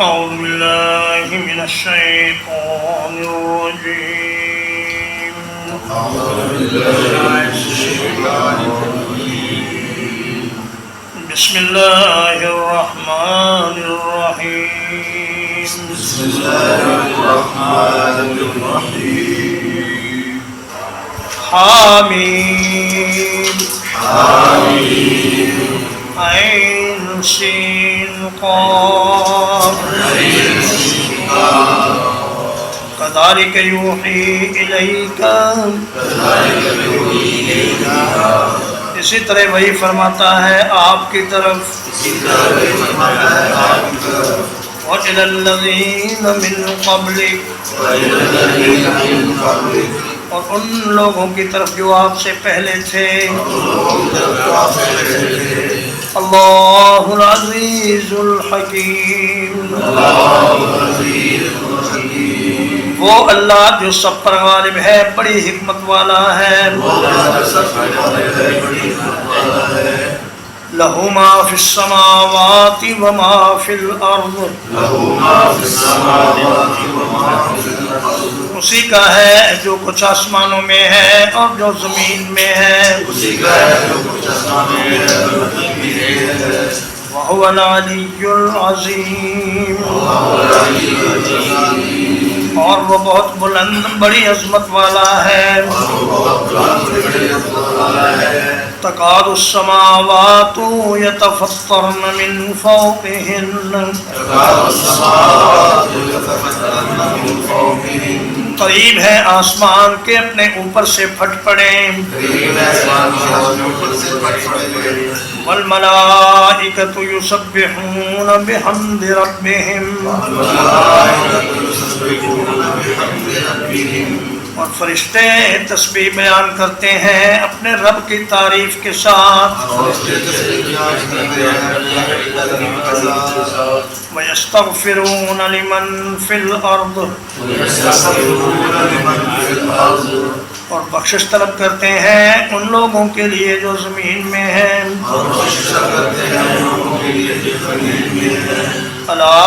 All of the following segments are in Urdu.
أعوذ بالله من الشيطان الرجيم. بسم الله الرحمن الرحيم. حاميم عين سين قاف كذلك يوحي إليك. اسی طرح وہی فرماتا ہے آپ کی طرف. وَإِلَى الَّذِينَ مِن قَبْلِكَ، اور ان لوگوں کی طرف جو آپ سے پہلے تھے. اللہ العزیز الحکیم، وہ اللہ جو سب پر غالب ہے، بڑی حکمت والا ہے. لہ ما فی السماوات وما فی الارض، اسی کا ہے جو کچھ آسمانوں میں ہے اور جو زمین میں ہے. وَهُوَ الْعَلِيُّ الْعَظِيمُ، اور وہ بہت بلند بڑی عظمت والا ہے. تکاد السماوات یتفطرن من فوقہن، قریب ہے آسمان کے اپنے اوپر سے پھٹ پڑیں. والملائکۃ یسبحون بحمد ربہم، اور فرشتے تسبیح بیان کرتے ہیں اپنے رب کی تعریف کے ساتھ. وَيَسْتَغْفِرُونَ لِمَنْ فِي الْأَرْضِ، اور بخشش طلب کرتے ہیں ان لوگوں کے لیے جو زمین میں ہیں. الا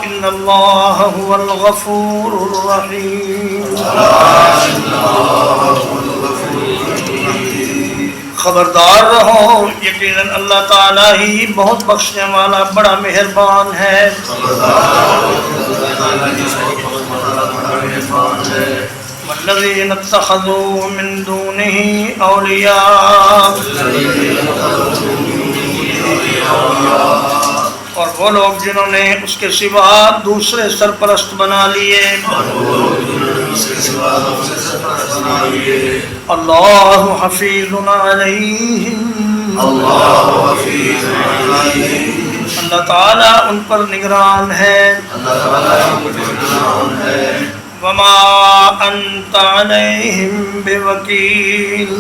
ان اللہ هو الغفور الرحیم، خبردار رہو یقیناً اللہ تعالیٰ ہی بہت بخشنے والا بڑا مہربان ہے. والذین اتخذوا من دونہ اولیاء، اور وہ لوگ جنہوں نے اس کے سوا دوسرے سرپرست بنا لیے. اللہ حفیظ علیہم، اللہ تعالیٰ ان پر نگران ہے. وما انت علیہم بوکیل،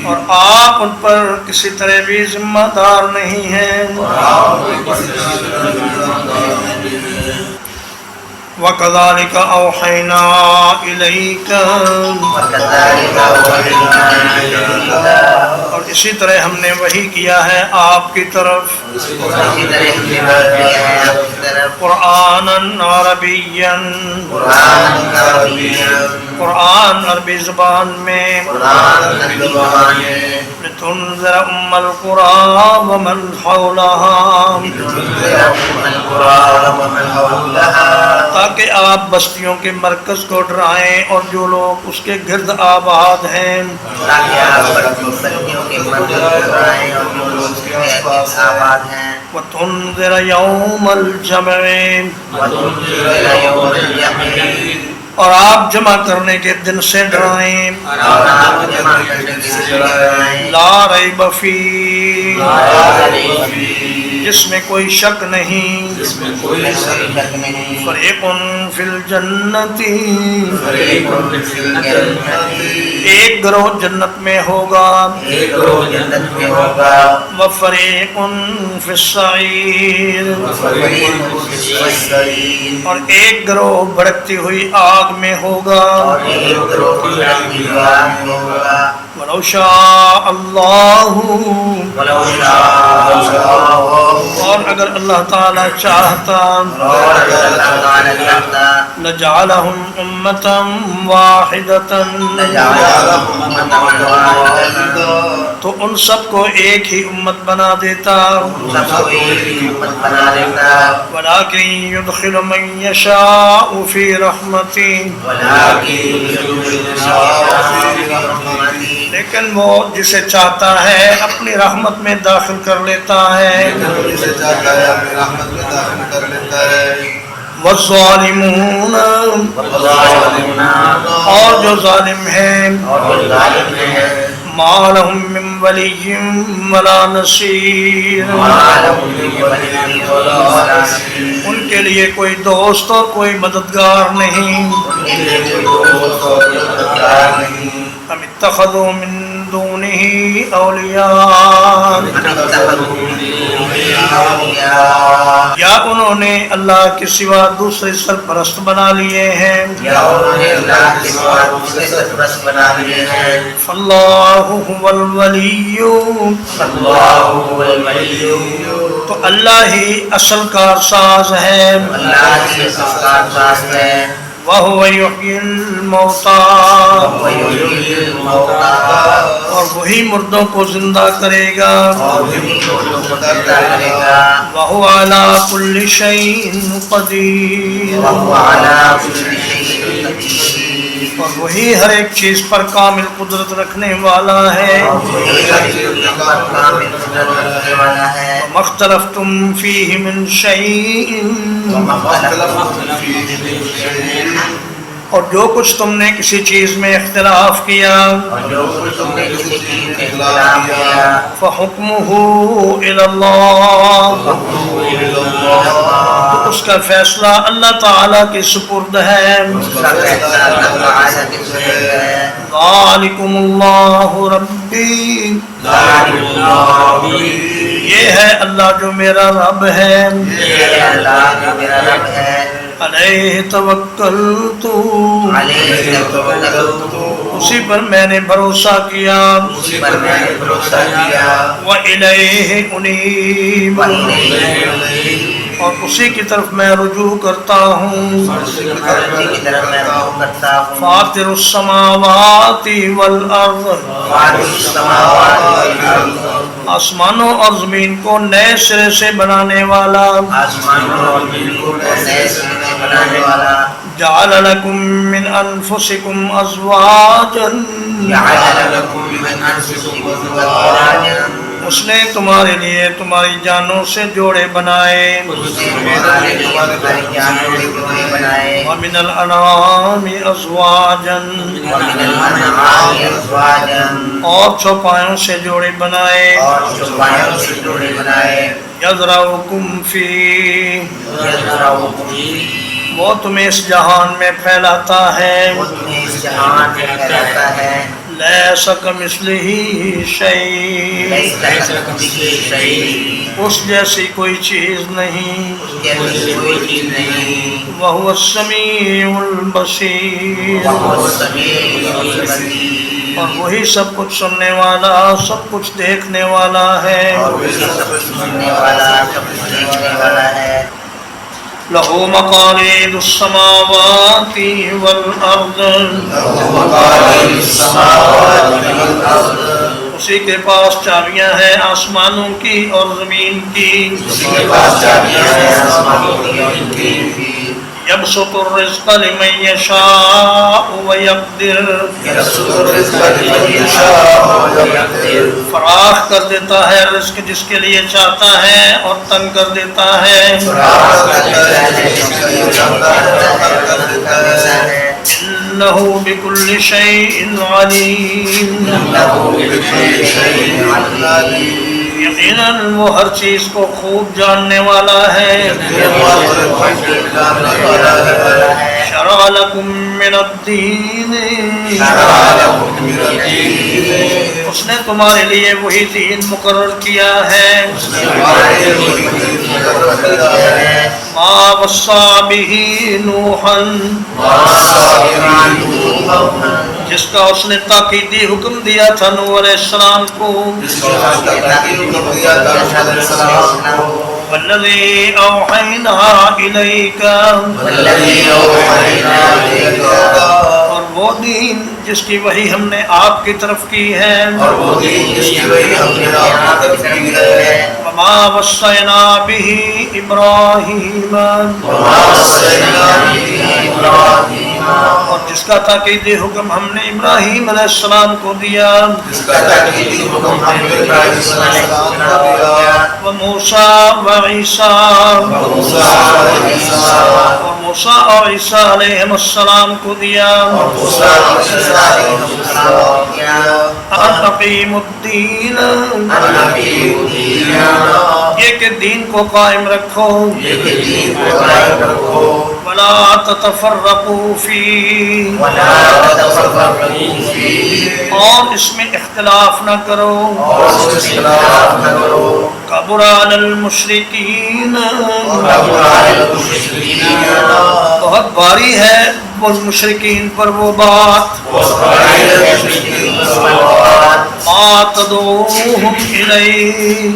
اور آپ ان پر کسی طرح بھی ذمہ دار نہیں ہیں. وَكَذَلِكَ أَوْحَيْنَا إِلَيْكَ، اور اسی طرح ہم نے وحی کیا ہے آپ کی طرف. قرآنًا عربیًا، قرآن عربی زبان میں. لِتُنذِرَ أُمَّ الْقُرَىٰ وَمَنْ حَوْلَهَا، تاکہ آپ بستیوں کے مرکز کو ڈرائیں اور جو لوگ اس کے گرد آباد ہیں. وَتُنذِرَ يَوْمَ الْجَمْعِ، اور آپ جمع کرنے کے دن سے ڈرائیں. لا ریب فیہ، جس میں کوئی شک نہیں. فریق فی الجنت، ایک گروہ جنت میں ہوگا. وفریق فی السعیر، اور ایک گروہ بھڑکتی ہوئی آگ میں ہوگا. ولو شاء اللہ، اور اگر اللہ تعالیٰ چاہتا لجعلہم امتا واحدتا تو ان سب کو ایک ہی امت بنا دیتا ولیکن یدخل من یشاء فی رحمتی لیکن وہ جسے چاہتا ہے اپنی رحمت میں داخل کر لیتا ہے والظالمون اور جو ظالم ہیں ما لهم من ولی ولا نصیر ان کے لیے کوئی دوست اور کوئی مددگار نہیں ام اتخذوا من دونہ اولیاء یا انہوں نے اللہ کے سوا دوسرے سرپرست بنا لیے ہیں فاللہ هو الولی تو اللہ ہی اصل کارساز ہے وَهُوَ يُحْيِي الْمَوْتَى اور وہی مردوں کو زندہ کرے گا وَهُوَ عَلَى كُلِّ شَيْءٍ قَدِيرٌ اور وہی ہر ایک چیز پر کامل قدرت رکھنے والا ہے وَمَا اخْتَلَفْتُمْ فِيهِ مِنْ شَيْءٍ اور جو کچھ تم نے کسی چیز میں اختلاف کیا فَحُكْمُهُ إِلَى اللَّهِ تو اس کا فیصلہ اللہ تعالیٰ کے سپرد ہے ذَلِكُمُ اللَّهُ رَبِّي یہ ہے اللہ جو میرا رب ہے علیہ توکلت اسی پر میں نے بھروسہ کیا وَإِلَيْهِ أُنِيبُ اور اسی کی طرف میں رجوع کرتا ہوں فاطر السماوات والارض آسمانوں اور زمین کو نئے سرے سے بنانے والا جعل لکم من انفسکم ازواجا اس نے تمہارے لیے تمہاری جانوں سے جوڑے بنائے وَمِنَ الْأَنْعَامِ أَزْوَاجًا اور چوپایوں سے جوڑے بنائے يَذْرَؤُكُمْ فِيهِ وہ تمہیں اس جہان میں پھیلاتا ہے لیس کمثلہ شیء اس جیسی کوئی چیز نہیں وَهُوَ السَّمِيعُ الْبَصِيرُ اور وہی سب کچھ سننے والا سب کچھ دیکھنے والا ہے لَهُ مَقَالِيدُ السَّمَاوَاتِ وَالْأَرْضِ اسی کے پاس چابیاں ہیں آسمانوں کی اور زمین کی يبسط الرزق لمن يشاء ويقدر فراخ کر دیتا ہے رزق جس کے لیے چاہتا ہے اور تنگ کر دیتا ہے إنه بكل شيء عليم یقیناً وہ ہر چیز کو خوب جاننے والا ہے شرع لکم من الدین اس نے تمہارے لیے وہی دین مقرر کیا ہے ما وصى به نوحا جس کا اس نے تاکیدی حکم دیا تھا نوح علیہ السلام کو والذی اوحینا الیک، اور وہ دین جس کی وحی ہم نے آپ کی طرف کی ہے، وما وصینا بہ ابراہیم، اور جس کا تاکیدی حکم ہم نے ابراہیم علیہ السلام کو دیا، وموسیٰ وعیسیٰ، اور موسیٰ اور عیسیٰ علیہ السلام کو دیا، ان اقیموا الدین، یہ کہ دین کو قائم رکھو، ولا تتفرقوا فیہ، اور اس میں اختلاف نہ کرو، کبر علی المشرکین، بہت بھاری ہے مشرکین پر وہ بات، ما تدعوہم الیہ،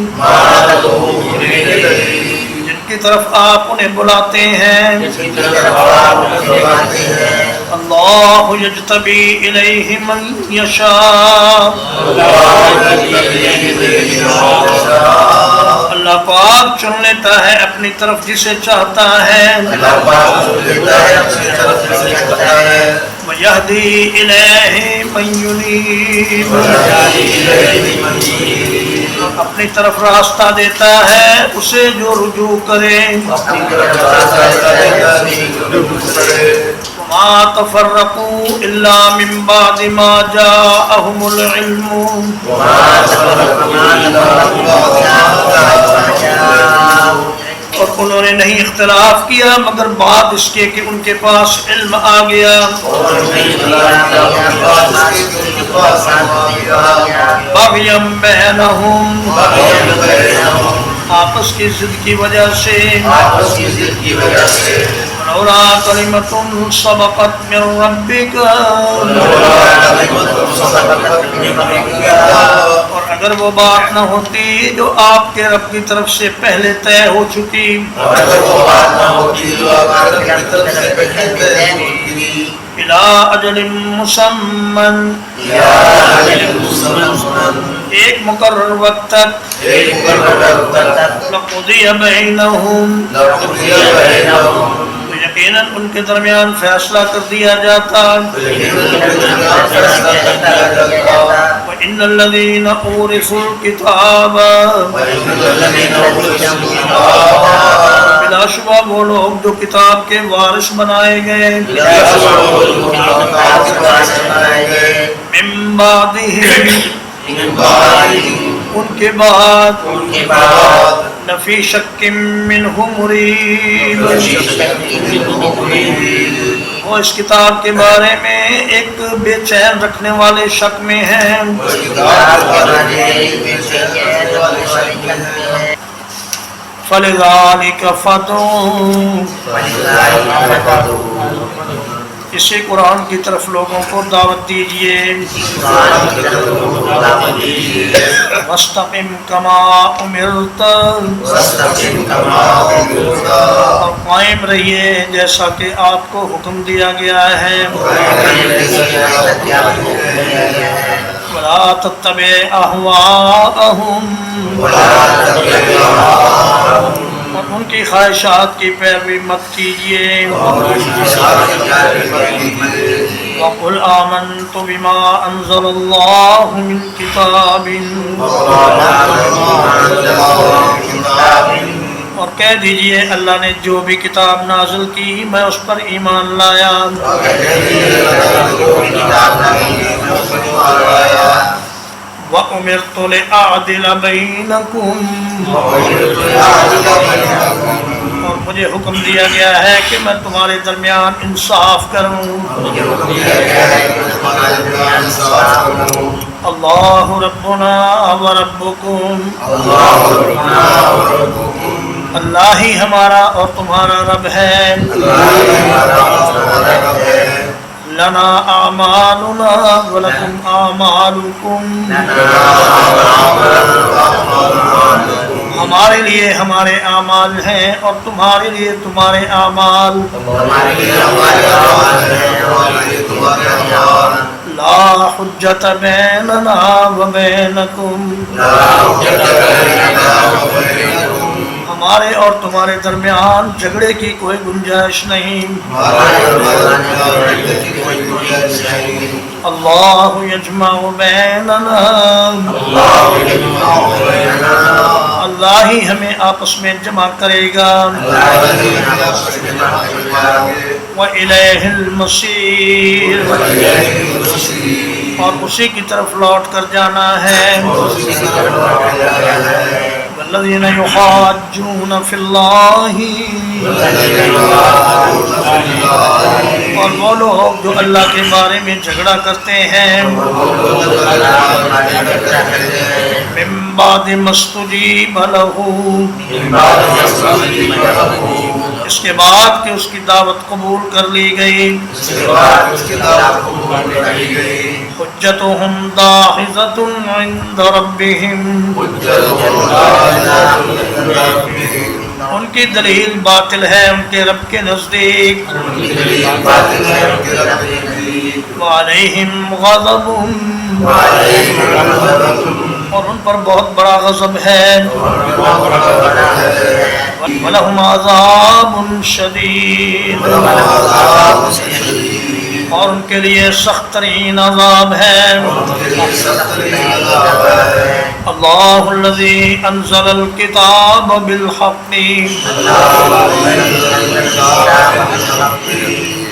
جن کی طرف آپ انہیں بلاتے ہیں، اللہ یجتبی الیہ من یشاء، اللہ پاک چن لیتا ہے اپنی طرف جسے چاہتا ہے، وَيَهْدِي إِلَيْهِ مَن يُنِيبُ، اپنی طرف راستہ دیتا ہے اسے جو رجوع کرے، وَمَا تَفَرَّقُوا إِلَّا مِن بَعْدِ مَا جَاءَهُمُ الْعِلْمُ، اور انہوں نے نہیں اختلاف کیا مگر بعد اس کے کہ ان کے پاس علم آ گیا، بغیم بینہم، آپس کی ضد کی وجہ سے، لولا کلمۃ سبقت من ربک، اور اگر وہ بات نہ ہوتی جو آپ کے رب کی طرف سے پہلے طے ہو چکی، الی اجل مسمى، ایک مقرر وقت تک، لقضی بینہم، یقیناً ان کے درمیان فیصلہ کر دیا جاتا، وَإِنَّ الَّذِينَ أُورِثُوا الْكِتَابَ، بلا شبہ وہ لوگ جو کتاب کے وارث بنائے گئے، مِن بَعْدِهِمْ، ان کے بعد، لفی شک منہ مریب، وہ اس کتاب کے بارے میں ایک بے چین رکھنے والے شک میں ہیں، فَلِذَلِكَ فَادْعُ، اسی قرآن کی طرف لوگوں کو دعوت دیجیے، وَاسْتَقِمْ كَمَا أُمِرْتَ، اور قائم رہیے جیسا کہ آپ کو حکم دیا گیا ہے، وَلَا تَتَّبِعْ أَهْوَاءَهُمْ، اور ان کی خواہشات کی پیروی مت کیجیے، وَقُلْ آمَنْتُ بِمَا أَنزَلَ اللَّهُ مِنْ كِتَابٍ، اور کہہ دیجئے اللہ نے جو بھی کتاب نازل کی میں اس پر ایمان لایا، وَأُمِرْتُ لِأَعْدِلَ بَيْنَكُمْ، اور مجھے حکم دیا گیا ہے کہ میں تمہارے درمیان انصاف کروں، اللہ ربنا وربکم، اللہ ہی ہمارا اور تمہارا رب ہے، لنا اعمالنا ولکم اعمالکم، ہمارے لیے ہمارے اعمال ہیں اور تمہارے لیے تمہارے اعمال. لا حجت بیننا و بینکم. ہمارے اور تمہارے درمیان جھگڑے کی کوئی گنجائش نہیں. اللہ یجمع بیننا. اللہ ہی ہمیں آپس میں جمع کرے گا. وَإِلَيْهِ الْمَصِيرُ. اور اسی کی طرف لوٹ کر جانا ہے. وَالَّذِينَ يُحَاجُّونَ فِي اللَّهِ. اور وہ لوگ جو اللہ کے بارے میں جھگڑا کرتے ہیں. مِن بَعْدِ مَا اسْتُجِيبَ لَهُ. اس کے بعد کہ اس کی دعوت قبول کر لی گئی. حجتهم داحضة عند ربهم. ان کی دلیل باطل ہے ان کے رب کے نزدیک. وعلیہم غضب. اور ان پر بہت بڑا غضب ہے. وَلَهُمْ عَذَابٌ شَدِيدٌ. اور ان کے لیے سخت ترین عذاب ہے. اللہ الذی انزل الکتاب بالحق.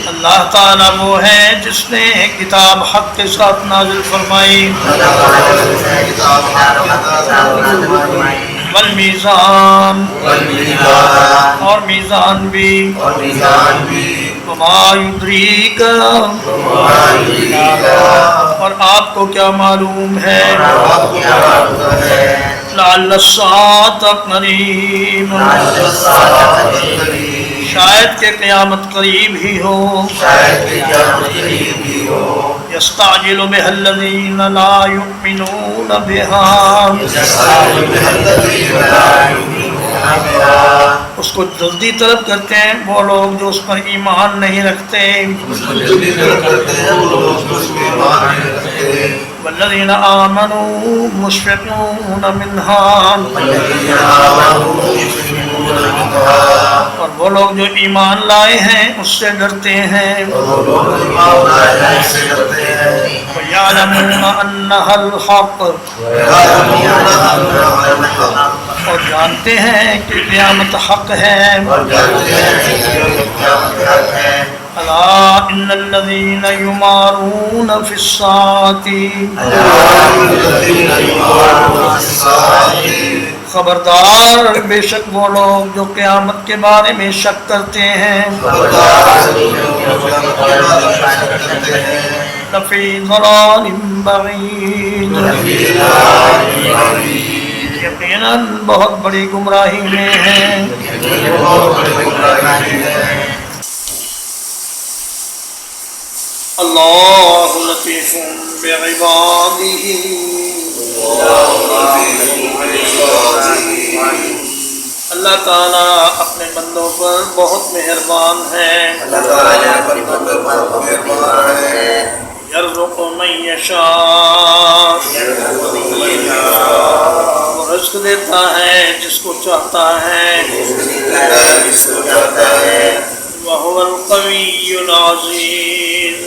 اللہ تعالیٰ وہ ہے جس نے کتاب حق کے ساتھ نازل فرمائی. والمیزان. اور میزان بھی. وما یدریک. اور آپ کو کیا معلوم ہے. لعل الساعة قریب. شاید کہ قیامت قریب ہی ہو. یستعجل بها الذین لا یؤمنون بها. اس کو جلدی طلب کرتے ہیں وہ لوگ جو اس پر ایمان نہیں رکھتے. والذین آمنوا مشفقون منها. اور وہ لوگ جو ایمان لائے ہیں اس سے ڈرتے ہیں. وَيَعْلَمُونَ أَنَّهَا الْحَقُّ. اور جانتے ہیں کہ قیامت حق ہے. أَلَا إِنَّ الَّذِينَ يُمَارُونَ فِي السَّاعَةِ. خبردار بے شک وہ لوگ جو قیامت کے بارے میں شک کرتے ہیں. لفی ضلال بعید. یقیناً بہت بڑی گمراہی میں ہیں. اللہ لطیف بعبادہ. اللہ تعالیٰ اپنے بندوں پر بہت مہربان ہے. یرزق من یشاء. وہ رزق دیتا ہے جس کو چاہتا ہے. وَهُوَ الْقَوِيُّ الْعَزِيزُ.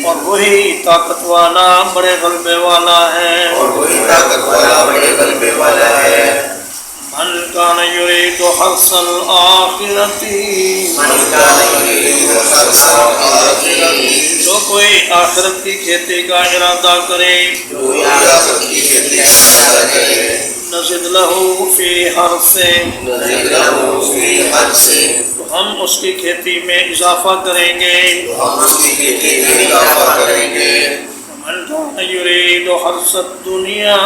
اور وہی طاقت والا بڑے غلبے والا ہے. من کان یرید حرث الآخرۃ. جو کوئی آخرت کی کھیتی کا ارادہ کرے نزد لہ فی حرثہ. تو ہم اس کی کھیتی میں اضافہ کریں گے. من کان یرید حرث الدنیا.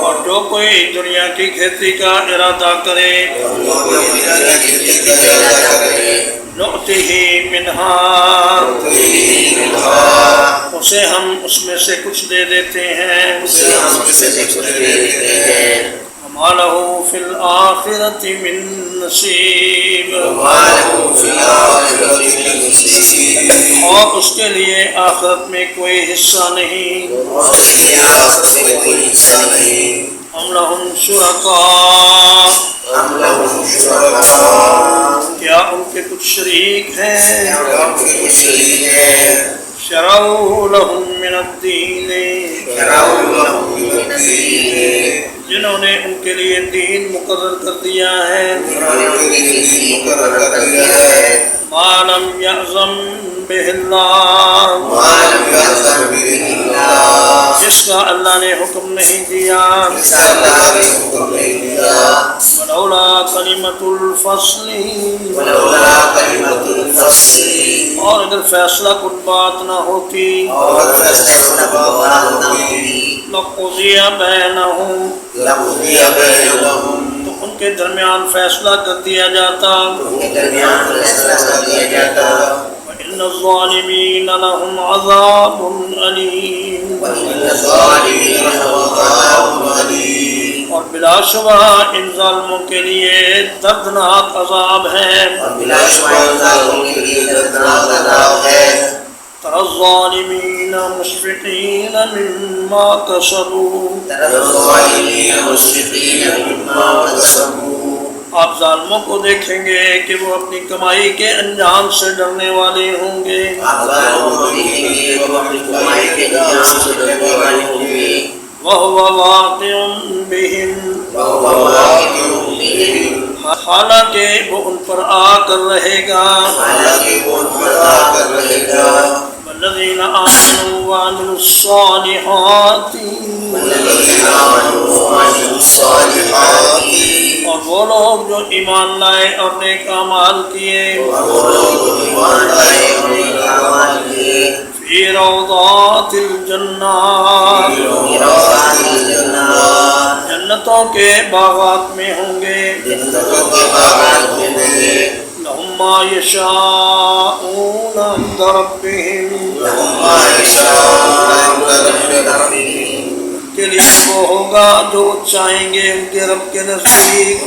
اور جو جو کوئی دنیا کی کھیتی کا ارادہ کرے نؤتہ منہا اسے ہم اس میں سے کچھ دے دیتے ہیں وما لہ فی الآخرۃ من نصیب اور اس کے لیے آخرت میں کوئی حصہ نہیں ام لہم شرکاء کیا ان کے کچھ شریک ہیں شرعوا لہم من الدین جنہوں نے ان کے لیے دین مقرر کر دیا ہے ما لم یعظم بہ اللہ جس کا اللہ نے حکم نہیں دیا ولولا کلمۃ الفصل اور اگر فیصلہ کن بات نہ ہوتی لقضی بینہم تو ان کے درمیان فیصلہ کر دیا جاتا وَإِنَّ الظَّالِمِينَ لَهُمْ عَذَابٌ أَلِيمٌ اور بلا شبہ ان ظالموں کے لیے دردناک عذاب ہے تَرَى الظَّالِمِينَ مُشْفِقِينَ مِمَّا كَسَبُوا آپ ظالموں کو دیکھیں گے کہ وہ اپنی کمائی کے انجام سے ڈرنے والے ہوں گے وَهُوَ وَاقِعٌ بِهِمْ حالانکہ وہ ان پر آ کر رہے گا والذین آمنوا وعملوا الصالحات اور وہ لوگ جو ایمان لائے اور نیک اعمال کیے فی روضات الجنات جنتوں کے باغات میں ہوں گے لہم ما یشاءون عند ربہم کے لیے وہ ہوگا جو چاہیں گے ان کے رب کے نزدیک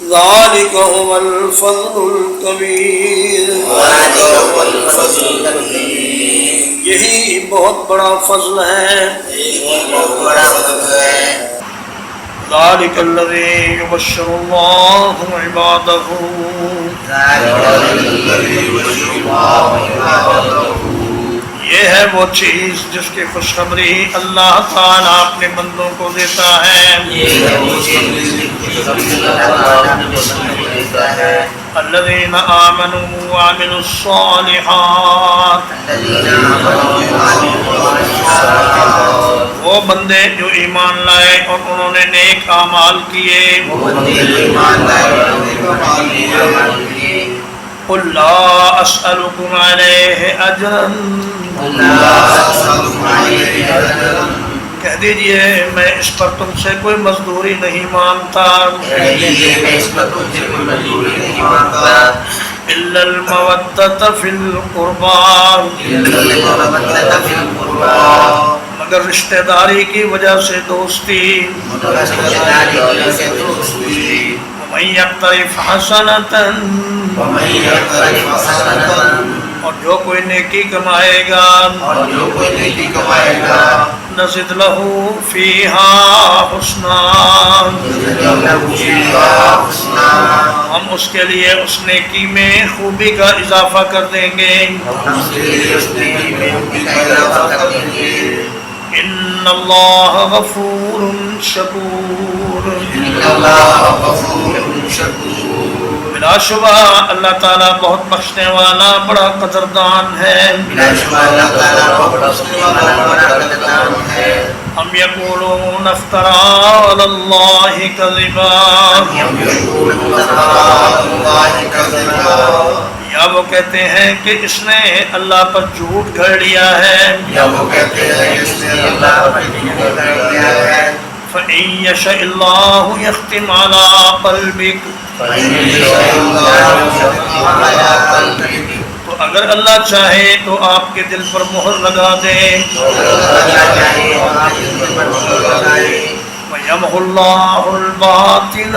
ذالک هو الفضل الکبیر یہی بہت بڑا فضل ہے ذالک الذی یبشر اللہ عبادہ یہ ہے وہ چیز جس کی خوشخبری اللہ تعالیٰ اپنے بندوں کو دیتا ہے الذین آمنوا وعملوا الصالحات وہ بندے جو ایمان لائے اور انہوں نے نیک اعمال کیے قل لا اسألكم علیہ اجرا کہہ دیجئے میں اس پر تم سے کوئی مزدوری نہیں مانگتا الا المودۃ فی القربى مگر رشتہ داری کی وجہ سے دوستی ومن یقترف حسنۃ اور جو کوئی نیکی کمائے گا نزد لہ فیہا حسنا ہم اس کے لیے اس نیکی میں خوبی کا اضافہ کر دیں گے ان اللہ غفور شکور بلا شبہ اللہ تعالیٰ بہت بخشنے والا بڑا قدردان ہے ہم یقولون افترا علی اللہ کذبا یا وہ کہتے ہیں کہ اس نے اللہ پر جھوٹ گھڑ لیا ہے، فَإِن يَشَإِ اللَّهُ يَخْتِمْ عَلَى قَلْبِكَ، تو اگر اللہ چاہے تو آپ کے دل پر مہر لگا دے، وَيَمْحُ اللَّهُ الْبَاطِلَ،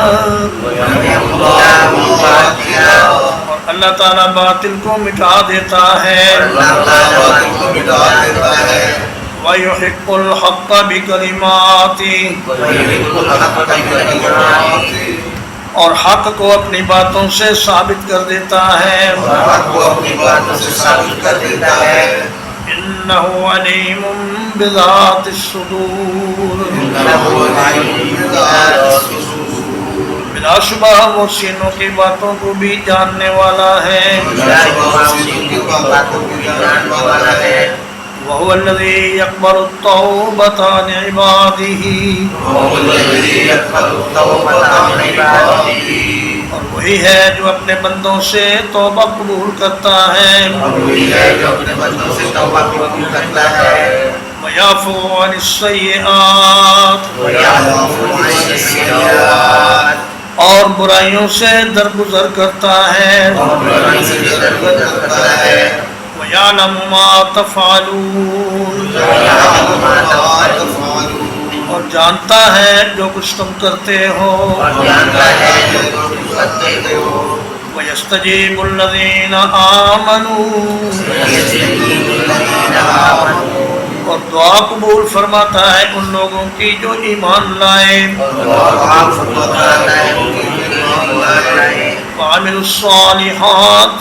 اور اللہ تعالیٰ باطل کو مٹا دیتا ہے، وَيُحِقُّ الْحَقَّ بِكَلِمَاتِهِ، اور حق کو اپنی باتوں سے ثابت کر دیتا ہے، إِنَّهُ عَلِيمٌ بِذَاتِ الصُّدُورِ، بلا شبہ وہ سینوں کی باتوں کو بھی جاننے والا ہے، وَهُوَ الَّذِي يَقْبَلُ التَّوْبَةَ عَنْ عِبَادِهِ، اور وہی ہے جو اپنے بندوں سے توبہ قبول کرتا ہے، وَيَعْفُو عَنِ السَّيِّئَاتِ، اور برائیوں سے درگزر کرتا ہے، وَيَعْلَمُ مَا تَفْعَلُونَ، اور جانتا ہے جو کچھ تم کرتے ہو، وَيَسْتَجِيبُ الَّذِينَ آمَنُوا، اور دعا قبول فرماتا ہے ان لوگوں کی جو ایمان لائے، وَعَمِلُوا الصَّالِحَاتِ،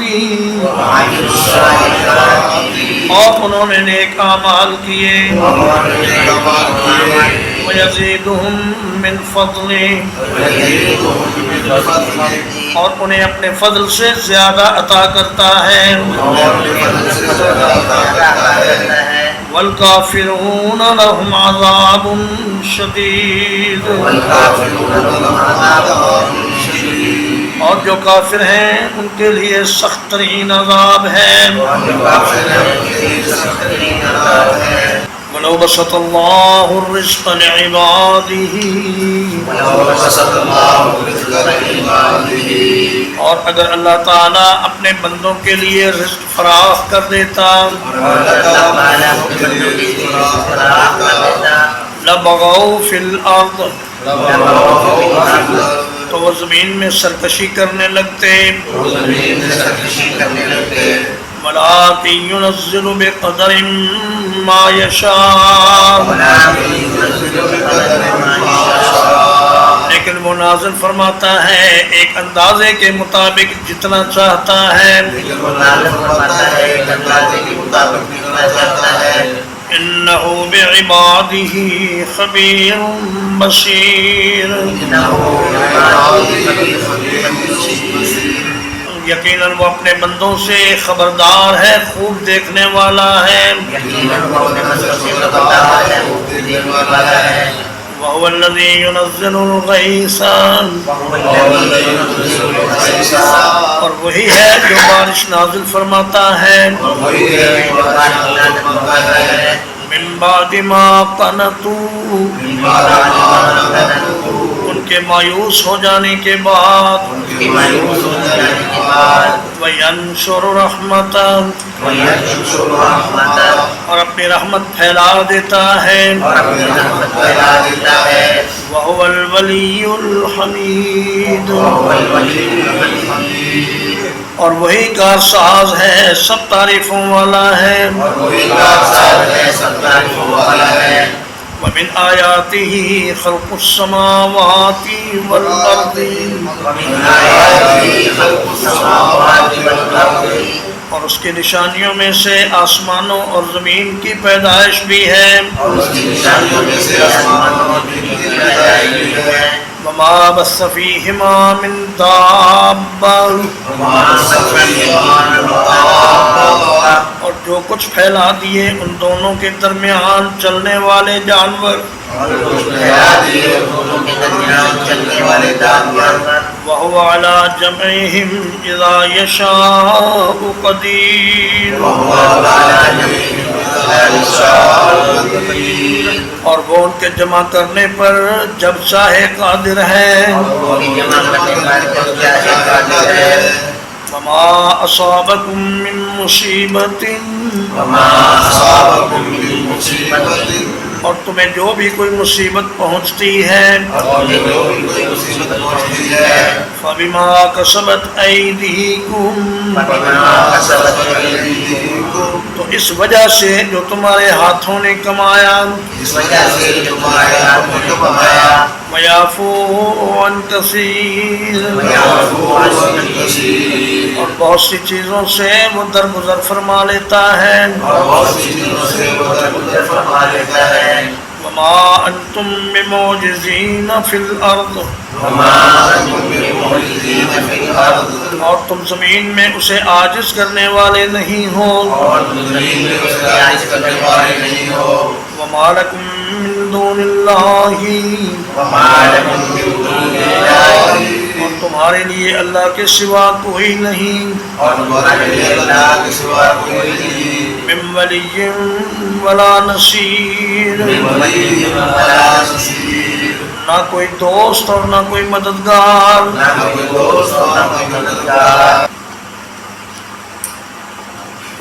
اور انہوں نے نیک اعمال کیے، وَيَزِيدُهُم مِّن فَضْلِهِ، اور انہیں اپنے فضل سے زیادہ عطا کرتا ہے، وَالْكَافِرُونَ لَهُمْ عَذَابٌ شَدِيدٌ، اور جو کافر ہیں ان کے لیے سخت ترین عذاب ہے، وَلَوْ بَسَطَ اللَّهُ الرِّزْقَ لِعِبَادِهِ، اور اگر اللہ تعالیٰ اپنے بندوں کے لیے رزق فراخ کر دیتا، لَبَغَوْا فِي الْأَرْضِ، تو وہ زمین میں سرکشی کرنے لگتے، وَلَٰكِن يُنَزِّلُ بِقَدَرٍ مَّا يَشَاءُ، لیکن وہ نازل فرماتا ہے ایک اندازے کے مطابق جتنا چاہتا ہے، إِنَّهُ بِعِبَادِهِ خَبِيرٌ بَصِيرٌ، یقیناً وہ اپنے بندوں سے خبردار ہے، خوب دیکھنے والا ہے، وَهُوَ الَّذِي يُنَزِّلُ الْغَيْثَ، اور وہی ہے جو بارش نازل فرماتا ہے، مِن بَعْدِ مَا قَنَطُوا، ان کے مایوس ہو جانے کے بعد، وَيَنشُرُ رَحْمَتَهُ، اور اپنی رحمت پھیلا دیتا ہے، وَهُوَ الْوَلِيُّ الْحَمِيدُ، اور وہی کارساز ہے سب تعریفوں والا ہے، وَمِنْ آيَاتِهِ خَلْقُ السَّمَاوَاتِ وَالْأَرْضِ، اور اس کی نشانیوں میں سے آسمانوں اور زمین کی پیدائش بھی ہے، وما بث فيهما من دابة اور جو کچھ پھیلا دیے ان دونوں کے درمیان چلنے والے جانور وهو على جمعهم إذا يشاء قدير اور وہ ان کے جمع کرنے پر جب چاہے قادر ہے وما أصابكم من مصیبت اور تمہیں جو بھی کوئی مصیبت پہنچتی ہے فَبِمَا كَسَبَتْ أَيْدِيكُمْ تو اس وجہ سے جو تمہارے ہاتھوں نے کمایا وَيَعْفُو عَنْ كَثِيرٍ اور بہت سی چیزوں سے وہ درگزر فرما لیتا ہے وَمَا أَنْتُمْ بِمُعْجِزِينَ فِي الْأَرْضِ اور تم زمین میں اسے عاجز کرنے والے نہیں ہو وَمَا لَكُم مِّن دُونِ اللَّهِ اور تمہارے لیے اللہ کے سوا کوئی نہیں من ولی ولا نصیر نہ کوئی دوست اور نہ کوئی مددگار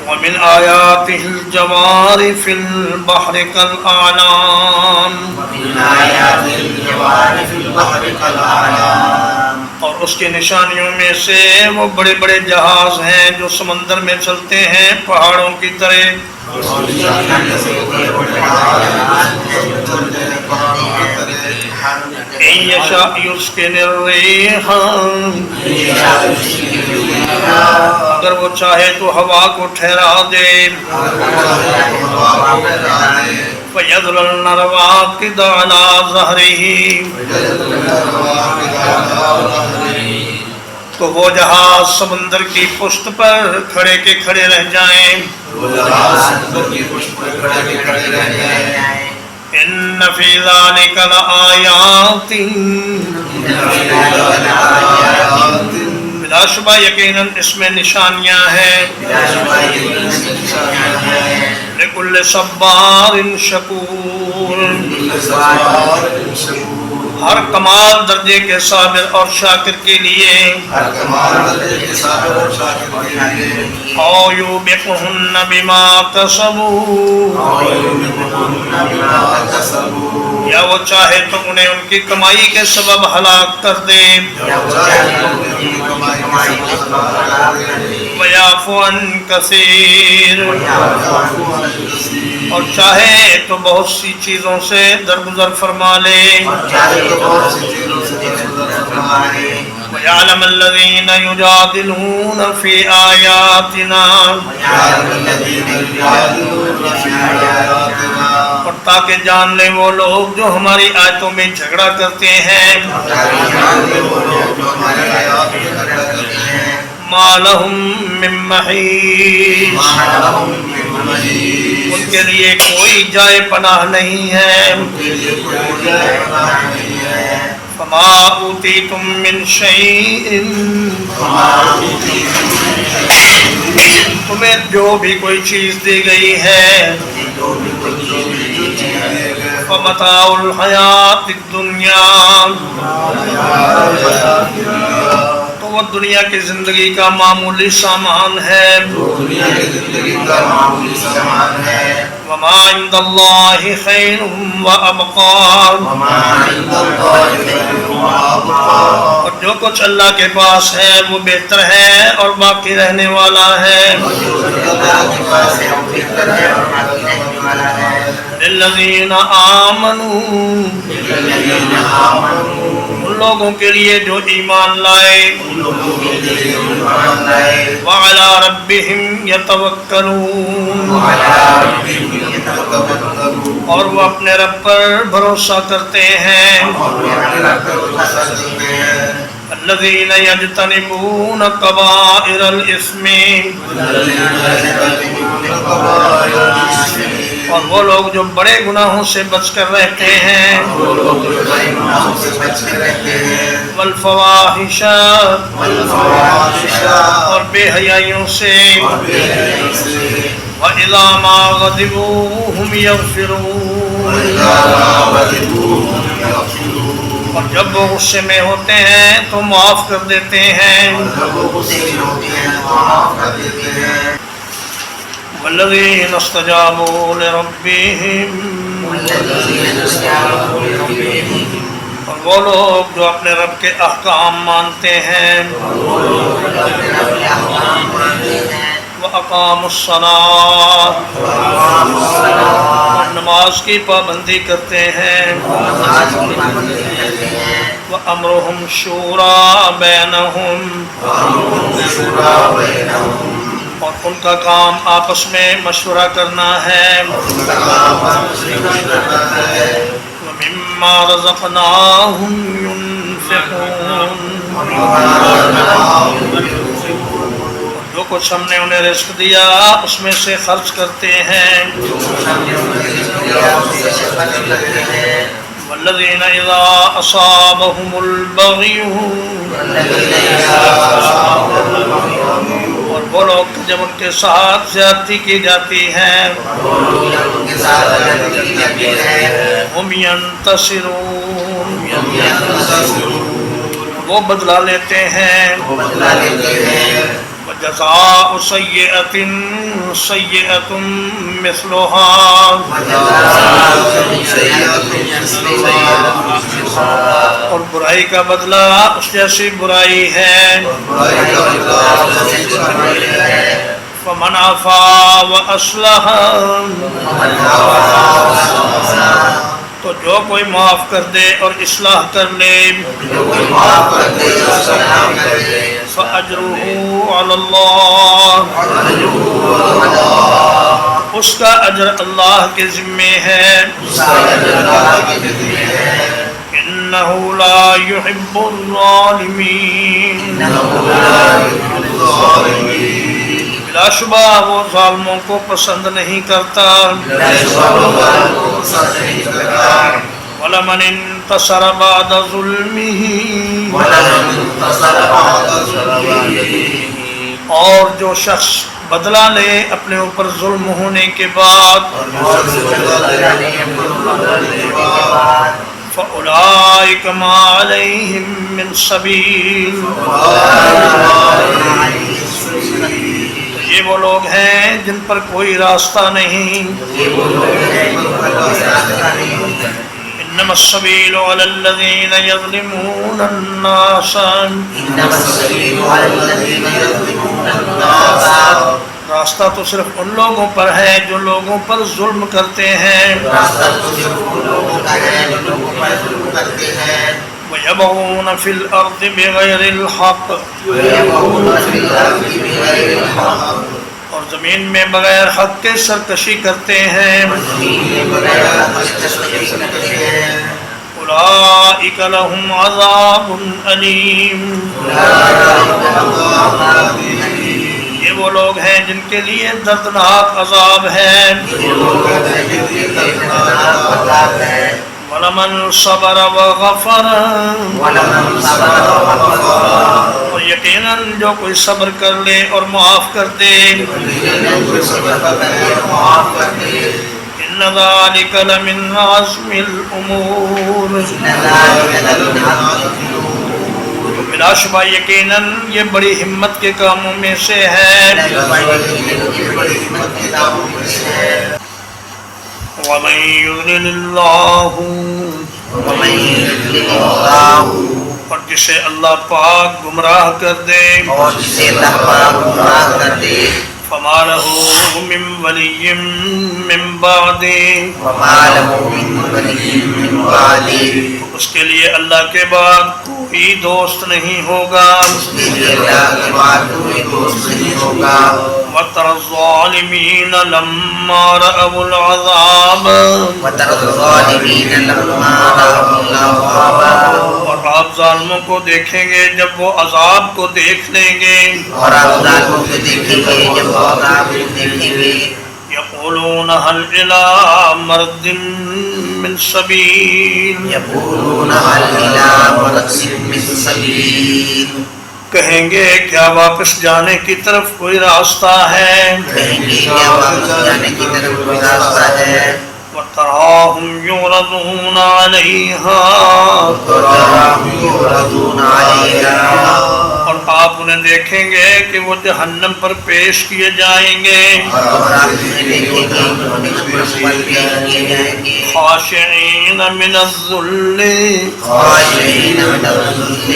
ومن آیاتہ الجوار فی البحر کالأعلام اور اس کی نشانیوں میں سے وہ بڑے بڑے جہاز ہیں جو سمندر میں چلتے ہیں پہاڑوں کی طرح إن يشاء يسكن الريح اگر وہ چاہے تو ہوا کو ٹھہرا دے فَيَذْلَلْنَ رَوَاقِدَ عَلَى ظَهْرِهِ تو وہ جہاز سمندر کی پشت پر کھڑے کے کھڑے رہ جائیں ان فی ذالک لآیات بلا شبہ یقیناً اس میں نشانیاں ہیں لکل صبار شکور ہر کمال درجے کے صابر اور شاکر کے لیے او یوبقہن بما کسبوا یا وہ چاہے تو انہیں ان کی کمائی کے سبب ہلاک کر دے وَيَعْفُ عَنْ كَثِيرٍ اور چاہے تو بہت سی چیزوں سے درگزر فرما لے وَيَعْلَمَ الَّذِينَ يُجَادِلُونَ فِي آيَاتِنَا اور تاکہ جان لیں وہ لوگ جو ہماری آیتوں میں جھگڑا کرتے ہیں مَا لَهُم مِّن مَّحِيصٍ ان کے لیے کوئی جائے پناہ نہیں ہے فَمَا أُوتِيتُم مِّن شَيْءٍ تمہیں جو بھی کوئی چیز دی گئی ہے فَمَتَاعُ الْحَيَاةِ الدُّنْيَا تو وہ دنیا کی زندگی کا معمولی سامان ہے وَمَا عِندَ اللَّهِ خَيْرٌ وَأَبْقَىٰ اور جو کچھ اللہ کے پاس ہے وہ بہتر ہے اور باقی رہنے والا ہے لِلَّذِينَ آمَنُوا ان لوگوں کے لیے جو ایمان لائے وعلی ربہم یتوکلون اور وہ اپنے رب پر بھروسہ کرتے ہیں الذین یجتنبون کبائر الاثم اور وہ لوگ جو بڑے گناہوں سے بچ کر رہتے ہیں والفواحش اور بے حیائیوں سے وَإِذَا مَا غَضِبُوا هُمْ يَغْفِرُونَ اور جب وہ غصے میں ہوتے ہیں تو معاف کر دیتے ہیں والذین استجابوا لربهم اور وہ لوگ جو اپنے رب کے احکام مانتے ہیں وَأَقَامُوا الصَّلَاةَ اور نماز کی پابندی کرتے ہیں وَأَمْرُهُمْ شُورَى بَيْنَهُمْ اور ان کا کام آپس میں مشورہ کرنا ہے وَمِمَّا رَزَقْنَاهُمْ يُنْفِقُونَ جو کچھ ہم نے انہیں رزق دیا اس میں سے خرچ کرتے ہیں والذین اذا اصابهم البغی اور وہ لوگ جب ان کے ساتھ زیادتی کی جاتی ہے ہم ینتصرون وہ بدلہ لیتے ہیں وَجَزَاءُ سَيِّئَةٍ سَيِّئَةٌ مِثْلُهَا اور برائی کا بدلہ اس جیسی برائی ہے فَمَنْ عَفَا وَأَصْلَحَ تو جو کوئی معاف کر دے اور اصلاح کر لے فَأَجْرُهُ عَلَى اللَّهِ اس کا اجر اللہ کے ذمے ہے إِنَّهُ لَا يُحِبُّ الظَّالِمِينَ بلا شبہ وہ ظالموں کو پسند نہیں کرتا وَلَمَنِ انتصر بعد ظُلْمِهِ اور جو شخص بدلہ لے اپنے اوپر ظلم ہونے کے بعد فَأُولَئِكَ مَا عَلَيْهِم مِّن سَبِيلٍ یہ وہ لوگ ہیں جن پر کوئی راستہ نہیں انما السبیل علی الذین یظلمون الناس راستہ تو صرف ان لوگوں پر ہے جو لوگوں پر ظلم کرتے ہیں وَيَبْغُونَ فِي الْأَرْضِ بِغَيْرِ الْحَقِّ اور زمین میں بغیر حق کے سرکشی کرتے ہیں اولئک لهم عذاب علیم یہ وہ لوگ ہیں جن کے لیے دردناک عذاب ہے وَلَمَنْ صَبَرَ وَغَفَرَ اور یقیناً جو کوئی صبر کر لے اور معاف کر دے إِنَّ ذَلِكَ لَمِنْ عَزْمِ الْأُمُورِ بلا شبہ یقیناً یہ بڑی ہمت کے کاموں میں سے ہے وَمَن يُضْلِلِ اللَّهُ اور جسے اللہ پاک گمراہ کر دے فَمَا لَهُ مِن وَلِيٍّ مِّن بَعْدِهِ اس کے لیے اللہ کے بعد کوئی دوست نہیں ہوگا، اس کے لیے اللہ کے بعد کوئی دوست نہیں ہوگا۔ وَتَرَى الظَّالِمِينَ لَمَّا رَأَوُا الْعَذَابَ، وَتَرَى الظَّالِمِينَ لَمَّا رَأَوُا الْعَذَابَ، اور آپ ظالموں کو دیکھیں گے جب وہ عذاب کو دیکھ لیں گے، اور آپ ظالموں کو دیکھیں گے جب وہ عذاب کو دیکھیں گے، يقولون هل إلى مرد من سبيل، يقولون هل إلى مرد من سبيل، کہیں گے کیا واپس جانے کی طرف کوئی راستہ ہے، کہیں گے کیا واپس جانے کی طرف کوئی راستہ ہے۔ وَتَرَاهُمْ يُعْرَضُونَ عَلَيْهَا، وَتَرَاهُمْ يُعْرَضُونَ عَلَيْهَا، اور آپ انہیں دیکھیں گے کہ وہ جہنم پر پیش کیے جائیں گے، اور آپ انہیں دیکھیں گے کہ وہ جہنم پر پیش کیے جائیں گے، خاشعین من الذل، خاشعین من الذل،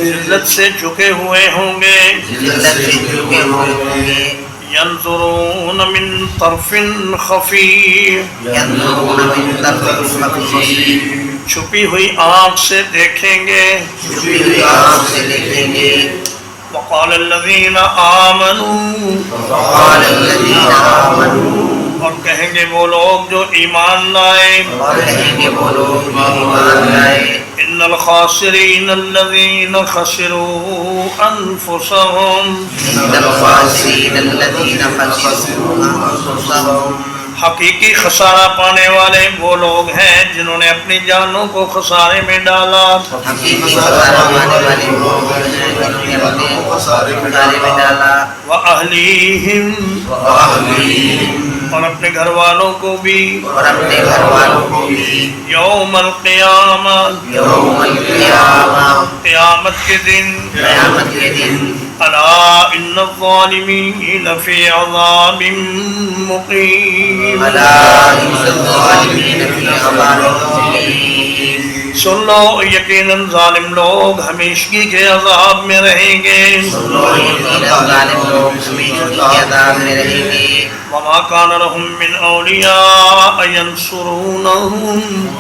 ذلت سے جھکے ہوئے ہوں گے، ذلت سے جھکے ہوئے ہوں گے، ينظرون من طرف خفی، ينظرون من طرف خفی، چھپی ہوئی آنکھ سے دیکھیں گے، چھپی ہوئی آنکھ سے دیکھیں گے، وقال الذین آمنوا، وقال الذین آمنوا، اور کہیں گے وہ لوگ جو ایمان لائے، اور کہیں گے وہ لوگ جو ایمان لائے، ان الخاسرین الذین خسروا انفسهم، ان الخاسرین الذین خسروا انفسهم، حقیقی خسارہ پانے والے وہ لوگ ہیں جنہوں نے اپنی جانوں کو خسارے میں ڈالا، حقیقی خسارہ پانے والے لوگ ہیں جنہوں نے اپنے خسارے میں ڈالا، وَأَهْلِيهِمْ، وَأَهْلِيهِمْ، اور اپنے گھر والوں کو بھی، اور اپنے گھر والوں کو بھی، یوم القیامہ، یوم القیامہ، قیامت کے دن، قیامت کے دن، الا ان الظالمین فی عذاب مقیم، الا ان الظالمین فی عذاب مقیم، سن لو یقیناً ظالم لوگ ہمیشگی کے عذاب میں رہیں گے، یقیناً ظالم لوگ ہمیشگی کے عذاب میں رہیں گے، وما کان لهم من اولیاء ینصرونہم،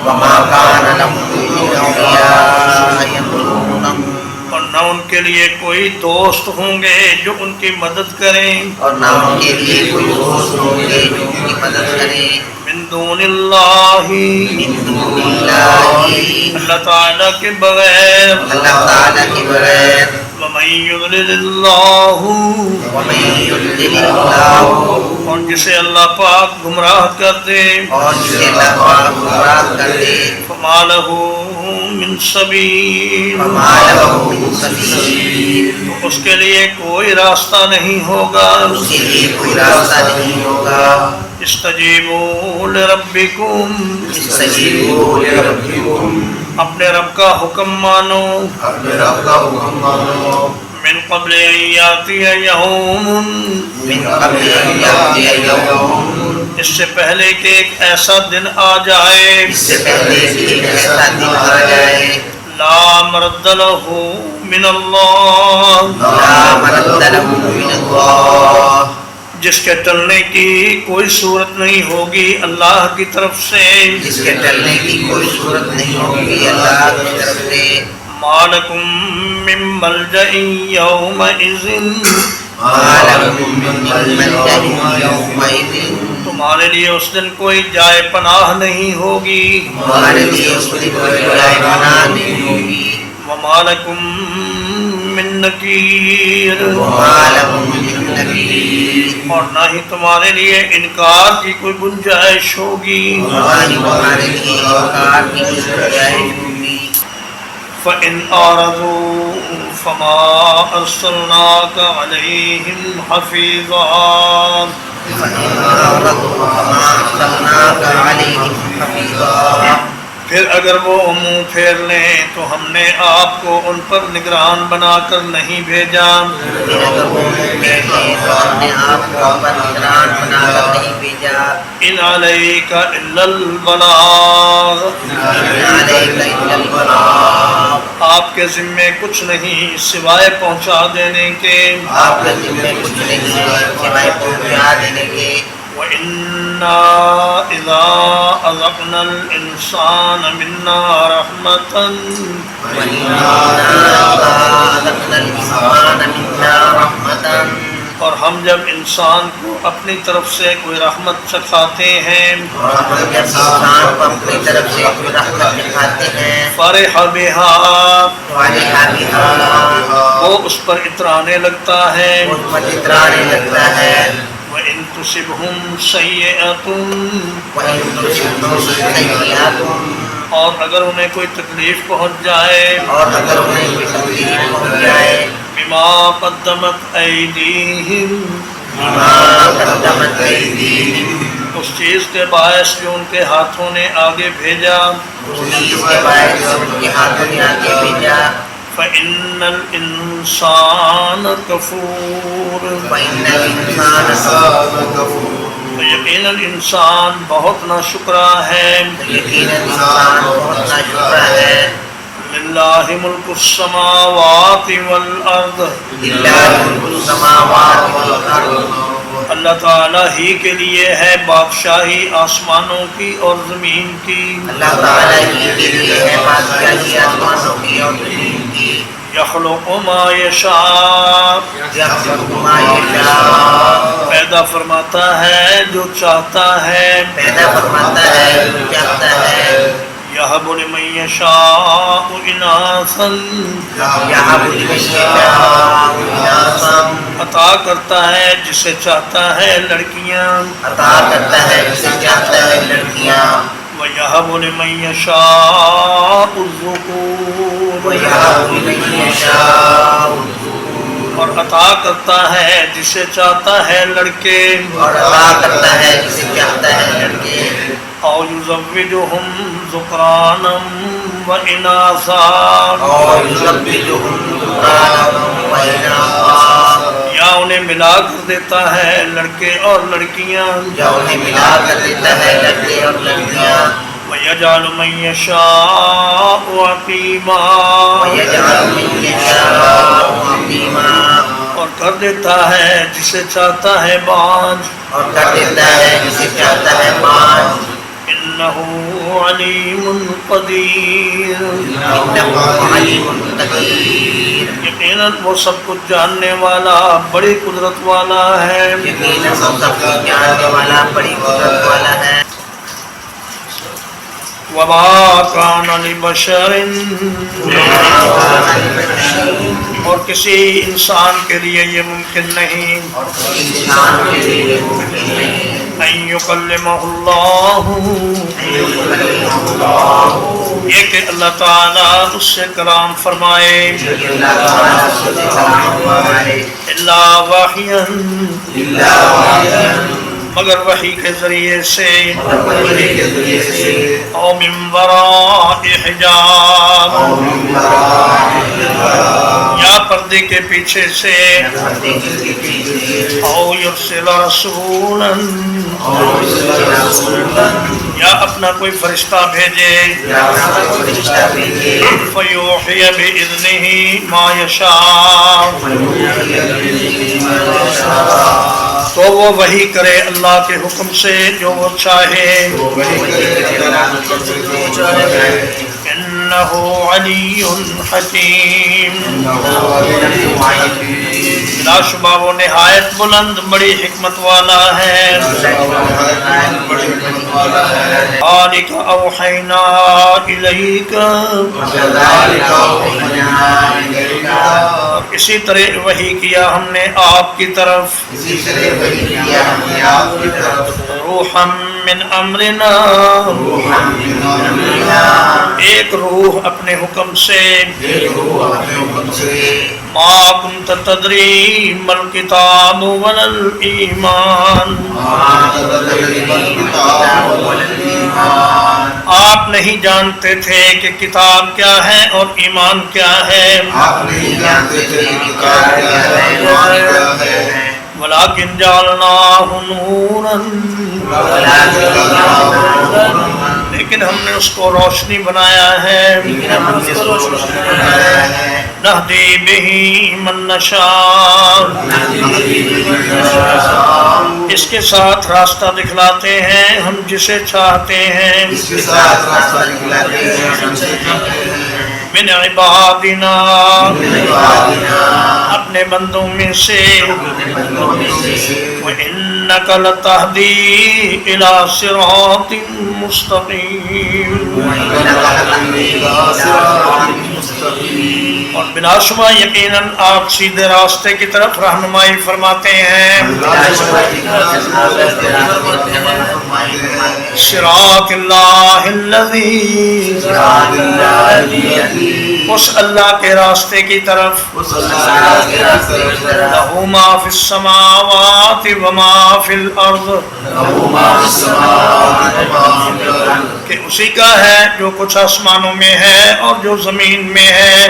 وما کان لهم من اولیاء ینصرونہم، اور نہ ان کے لیے کوئی دوست ہوں گے جو ان کی مدد کریں، اور نہ ان کے لیے کوئی دوست ہوں گے جو ان کی مدد کریں، من دون اللہ، من دون اللہ، اللہ تعالیٰ کے بغیر، اللہ تعالیٰ کے بغیر، ومن یضلل اللہ، ومن یضلل اللہ، اور جسے اللہ پاک گمراہ کر دے، اور جسے اللہ پاک گمراہ کر دے، فما لہ من سبیل، فما لہ من سبیل، تو اس کے لیے کوئی راستہ نہیں ہوگا، اس کے لیے کوئی راستہ نہیں ہوگا، استجیبوا لربکم، استجیبوا لربکم، اپنے رب کا حکم مانو، اپنے رب کا حکم مانو، من قبل ان یاتی یوم، من قبل ان یأتی یوم، اس سے پہلے کہ ایک ایسا دن آ جائے، اس سے پہلے کہ ایک ایسا دن آ جائے، لا مرد لہ من اللہ، لا مرد لہ من اللہ، جس کے ٹلنے کی کوئی صورت نہیں ہوگی اللہ کی طرف سے، جس کے ٹلنے کی کوئی صورت نہیں ہوگی اللہ کی طرف سے، ما لکم من ملجأ یومئذ، ما لکم من ملجأ یومئذ، تمہارے لیے اس دن کوئی جائے پناہ نہیں ہوگی، تمہارے لیے اس دن کوئی جائے پناہ نہیں ہوگی، وما لکم من نکیر، وما لکم من نکیر، اور نہ ہی تمہارے لیے انکار کی کوئی گنجائش ہوگی، تمہارے لیے انکار کی کوئی گنجائش ہوگی، فَإِنْ أَعْرَضُوا فَمَا أَرْسَلْنَاكَ عَلَيْهِمْ حَفِيظًا، فَإِنْ أَعْرَضُوا فَمَا أَرْسَلْنَاكَ عَلَيْهِمْ حَفِيظًا، پھر اگر وہ منہ پھیر لیں تو ہم نے آپ کو ان پر نگران بنا کر نہیں بھیجا، پھر اگر وہ منہ پھیر لیں تو ہم نے آپ کو ان پر نگران بنا کر نہیں بھیجا، إِنْ عَلَيْكَ إِلَّا الْبَلَاغُ، إِنْ عَلَيْكَ إِلَّا الْبَلَاغُ، آپ کے ذمے کچھ نہیں سوائے پہنچا دینے کے، آپ کے ذمے کچھ نہیں سوائے پہنچا دینے کے، وَإِنَّا إِذَا رزقنا الإنسان منا رحمة اور ہم جب انسان کو اپنی طرف سے کوئی رحمت چکھاتے ہیں فرح بہا وہ اس پر اترانے لگتا ہے وَإِن تُصِبْهُمْ سَيِّئَةٌ اور اگر انہیں کوئی تکلیف پہنچ جائے بما قدمت ایدیہم اس چیز کے باعث جو ان کے ہاتھوں نے آگے بھیجا فَإِنَّ الْإِنسَانَ كَفُورٌ یقیناً انسان بہت ناشکرا ہے للہ ملک السماوات والارض اللہ تعالیٰ ہی کے لیے ہے بادشاہی آسمانوں کی اور زمین کی یخلق ما یشاء پیدا فرماتا ہے جو چاہتا ہے یہب لمن یشاء اناثا عطا کرتا ہے جسے چاہتا ہے لڑکیاں وَيَهَبُ لِمَن يَشَاءُ الذُّكُورَ اور عطا کرتا ہے جسے چاہتا ہے لڑکے أَوْ يُزَوِّجُهُمْ ذُكْرَانًا وَإِنَاثًا یا انہیں ملا کر دیتا ہے لڑکے اور لڑکیاں وَيَجْعَلُ مَن يَشَاءُ عَقِيمًا اور کر دیتا ہے جسے چاہتا ہے باز إِنَّهُ عَلِيمٌ قَدِيرٌ یقیناً وہ سب کچھ جاننے والا بڑی قدرت والا ہے وَمَا كَانَ لِبَشَرٍ اور کسی انسان کے لیے یہ ممکن نہیں أَن يُكَلِّمَهُ اللَّهُ یہ کہ اللہ تعالیٰ اس سے کلام فرمائے إِلَّا وَحْيًا مگر وحی کے ذریعے سے او من وراء حجاب یا پردے کے پیچھے سے او یرسل رسولا یا اپنا کوئی فرشتہ بھیجے فیوحی بإذنہ ما یشاء تو وہ وحی کرے اللہ کے حکم سے جو وہ چاہے انہ علی حکیم بلا شبہ وہ نہایت بلند بڑی حکمت والا ہے ذالک اوحینا الیک اسی طرح وحی کیا ہم نے آپ کی طرف روحا من امرنا ایک روح اپنے حکم سے ما کنت تدری مل کتاب ولل ایمان آپ نہیں جانتے تھے کہ کتاب کیا ہے اور ایمان کیا ہے ولیکن جعلناہ نورا لیکن ہم نے اس کو روشنی بنایا ہے لیکن ہم نے اس کو روشن بنایا ہے نہدی بہ من نشاء اس کے ساتھ راستہ دکھلاتے ہیں ہم جسے چاہتے ہیں اس کے ساتھ راستہ دکھلاتے ہیں ہم جسے چاہتے ہیں من عبادنا من عبادنا اپنے بندوں میں سے اپنے بندوں میں سے وَإِنَّكَ لَتَهْدِي إِلَى صِرَاطٍ مُسْتَقِيمٍ اور بلا شبہ یقیناً آپ سیدھے راستے کی طرف رہنمائی فرماتے ہیں صراط اللہ الذی اس اللہ کے راستے کی طرف لہ ما فی السماوات وما فی الارض کہ اسی کا ہے جو کچھ آسمانوں میں ہے اور جو زمین میں ہے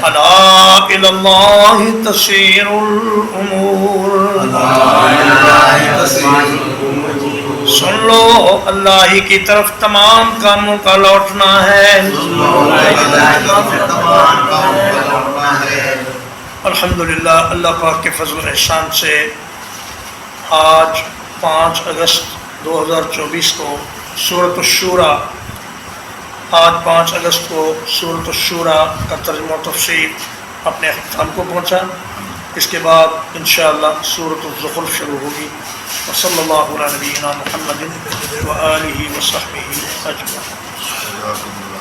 الا الی اللہ تسیر الامور سن لو اللہ ہی کی طرف تمام کاموں کا لوٹنا ہے الحمدللہ اللہ پاک کے فضل و احسان سے آج 5 اگست 2024 کو سورۃ الشورى آج 5 اگست کو سورۃ الشورى کا ترجمہ و تفسیر اپنے اختتام کو پہنچا اس کے بعد انشاءاللہ سورۃ الزخرف شروع ہوگی وصلی اللہ علی نبینا محمد وآلہ وصحبہ اجمعین